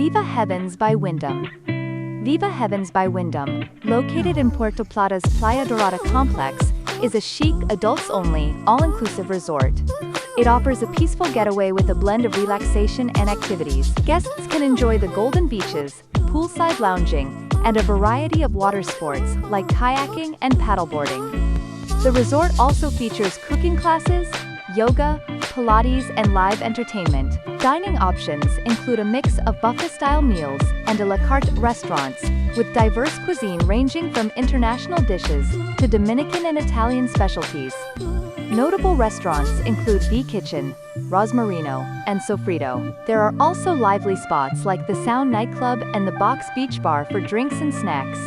Viva Heavens by Wyndham. Viva Heavens by Wyndham, located in Puerto Plata's Playa Dorada complex, is a chic, adults-only, all-inclusive resort. It offers a peaceful getaway with a blend of relaxation and activities. Guests can enjoy the golden beaches, poolside lounging, and a variety of water sports like kayaking and paddleboarding. The resort also features cooking classes, yoga, Pilates, and live entertainment. Dining options include a mix of buffet-style meals and a la carte restaurants, with diverse cuisine ranging from international dishes to Dominican and Italian specialties. Notable restaurants include The Kitchen, Rosmarino, and Sofrito. There are also lively spots like the Sound nightclub and the Box Beach Bar for drinks and snacks.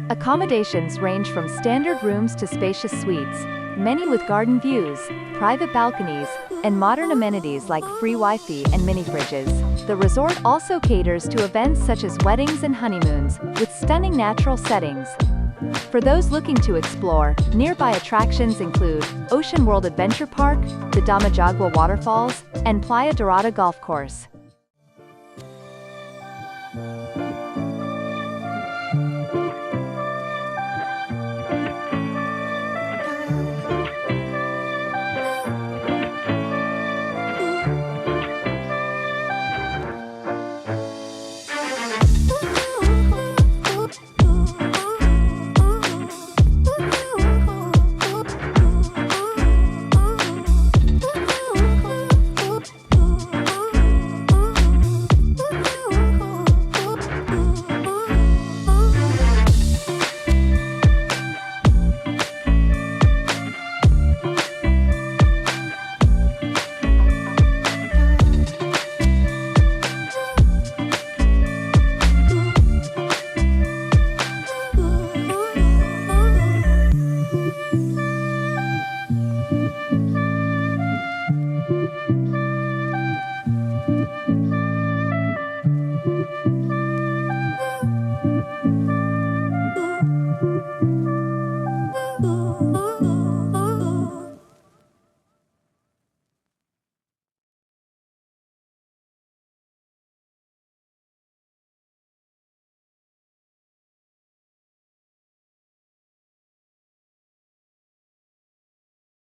Accommodations range from standard rooms to spacious suites, many with garden views, private balconies, and modern amenities like free Wi-Fi and mini-fridges. The resort also caters to events such as weddings and honeymoons, with stunning natural settings. For those looking to explore, nearby attractions include Ocean World Adventure Park, the Damajagua Waterfalls, and Playa Dorada Golf Course.